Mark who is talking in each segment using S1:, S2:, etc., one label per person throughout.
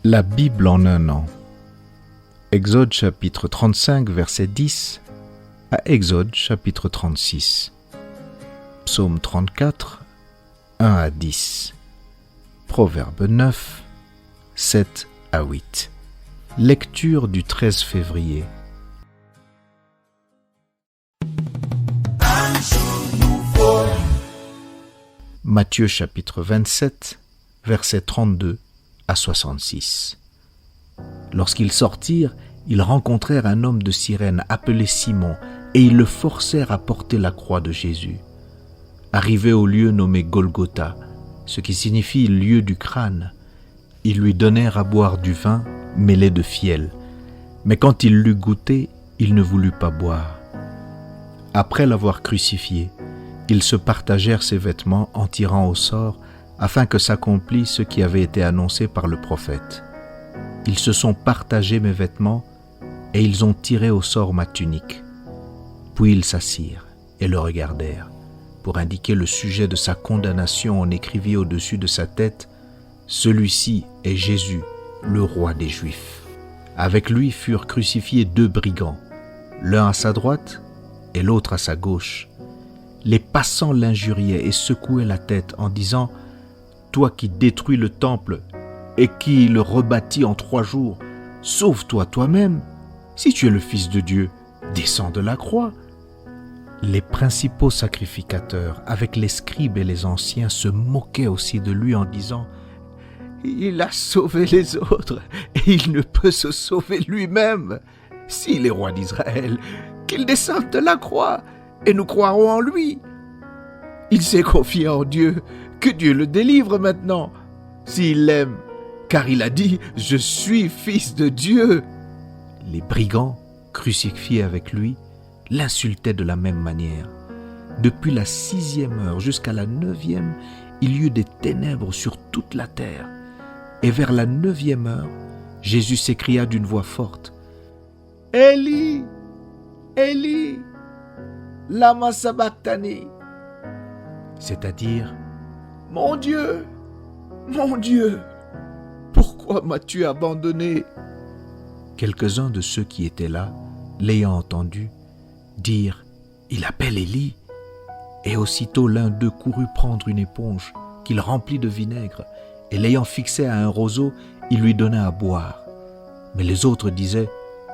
S1: La Bible en un an. Exode chapitre 35, verset 10 à Exode chapitre 36. Psaume 34, 1 à 10. Proverbe 9, 7 à 8. Lecture du 13 février. Matthieu chapitre 27, versets 32 à 66. Lorsqu'ils sortirent, ils rencontrèrent un homme de Cyrène appelé Simon, et ils le forcèrent à porter la croix de Jésus. Arrivés au lieu nommé Golgotha, ce qui signifie lieu du crâne, ils lui donnèrent à boire du vin mêlé de fiel. Mais quand il l'eut goûté, il ne voulut pas boire. Après l'avoir crucifié, ils se partagèrent ses vêtements en tirant au sort, afin que s'accomplisse ce qui avait été annoncé par le prophète. Ils se sont partagés mes vêtements, et ils ont tiré au sort ma tunique. Puis ils s'assirent et le regardèrent. Pour indiquer le sujet de sa condamnation, on écrivit au-dessus de sa tête « Celui-ci est Jésus, le roi des Juifs ». Avec lui furent crucifiés 2 brigands, l'un à sa droite et l'autre à sa gauche. Les passants l'injuriaient et secouaient la tête en disant « Toi qui détruis le temple et qui le rebâtis en 3 jours, sauve-toi toi-même. Si tu es le Fils de Dieu, descends de la croix. » Les principaux sacrificateurs, avec les scribes et les anciens, se moquaient aussi de lui en disant « Il a sauvé les autres et il ne peut se sauver lui-même. S'il est roi d'Israël, qu'il descende de la croix et nous croirons en lui. Il s'est confié en Dieu, que Dieu le délivre maintenant, s'il l'aime, car il a dit « Je suis fils de Dieu ». Les brigands, crucifiés avec lui, l'insultaient de la même manière. Depuis la 6e heure jusqu'à la 9e, il y eut des ténèbres sur toute la terre. Et vers la 9e heure, Jésus s'écria d'une voix forte « Eli, Eli, lama sabachthani » c'est-à-dire « Mon Dieu, pourquoi m'as-tu abandonné ?» Quelques-uns de ceux qui étaient là, l'ayant entendu, dirent « Il appelle Élie » et aussitôt l'un d'eux courut prendre une éponge qu'il remplit de vinaigre et l'ayant fixée à un roseau, il lui donna à boire. Mais les autres disaient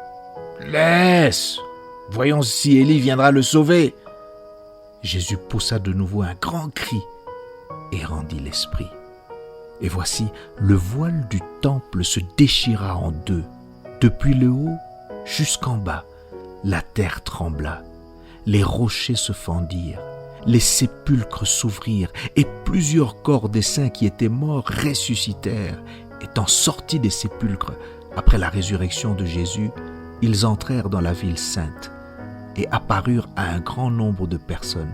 S1: « Laisse, voyons si Élie viendra le sauver. » Jésus poussa de nouveau un grand cri et rendit l'esprit. Et voici, le voile du temple se déchira en 2. Depuis le haut jusqu'en bas, la terre trembla. Les rochers se fendirent, les sépulcres s'ouvrirent et plusieurs corps des saints qui étaient morts ressuscitèrent. Étant sortis des sépulcres après la résurrection de Jésus, ils entrèrent dans la ville sainte et apparurent à un grand nombre de personnes.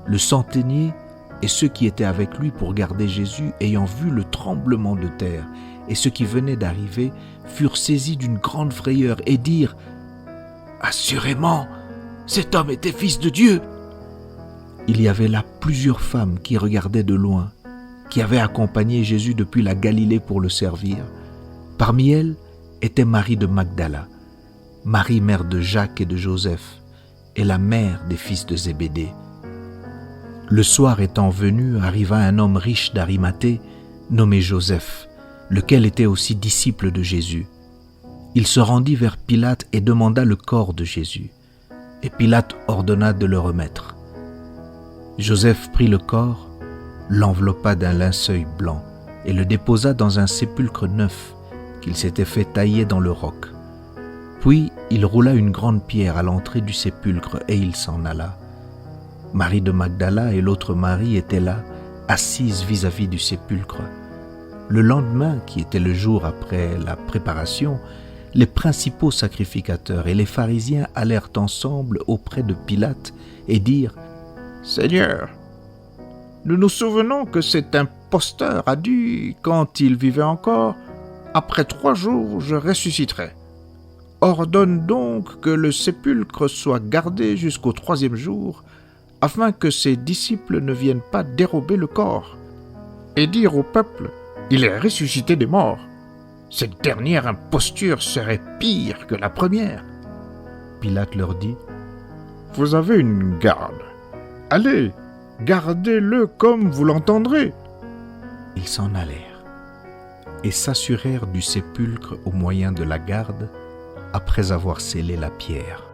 S1: Le centenier et ceux qui étaient avec lui pour garder Jésus, ayant vu le tremblement de terre et ceux qui venaient d'arriver, furent saisis d'une grande frayeur et dirent « Assurément, cet homme était fils de Dieu !» Il y avait là plusieurs femmes qui regardaient de loin, qui avaient accompagné Jésus depuis la Galilée pour le servir. Parmi elles était Marie de Magdala, Marie mère de Jacques et de Joseph, et la mère des fils de Zébédée. Le soir étant venu, arriva un homme riche d'Arimathée, nommé Joseph, lequel était aussi disciple de Jésus. Il se rendit vers Pilate et demanda le corps de Jésus, et Pilate ordonna de le remettre. Joseph prit le corps, l'enveloppa d'un linceul blanc et le déposa dans un sépulcre neuf qu'il s'était fait tailler dans le roc. Puis il roula une grande pierre à l'entrée du sépulcre et il s'en alla. Marie de Magdala et l'autre Marie étaient là, assises vis-à-vis du sépulcre. Le lendemain, qui était le jour après la préparation, les principaux sacrificateurs et les pharisiens allèrent ensemble auprès de Pilate et dirent « Seigneur, nous nous souvenons que cet imposteur a dit, quand il vivait encore, « Après 3 jours, je ressusciterai. » Ordonne donc que le sépulcre soit gardé jusqu'au 3e jour, afin que ses disciples ne viennent pas dérober le corps, et dire au peuple « Il est ressuscité des morts ». Cette dernière imposture serait pire que la première. » Pilate leur dit, « Vous avez une garde. Allez, gardez-le comme vous l'entendrez. » Ils s'en allèrent et s'assurèrent du sépulcre au moyen de la garde après avoir scellé la pierre.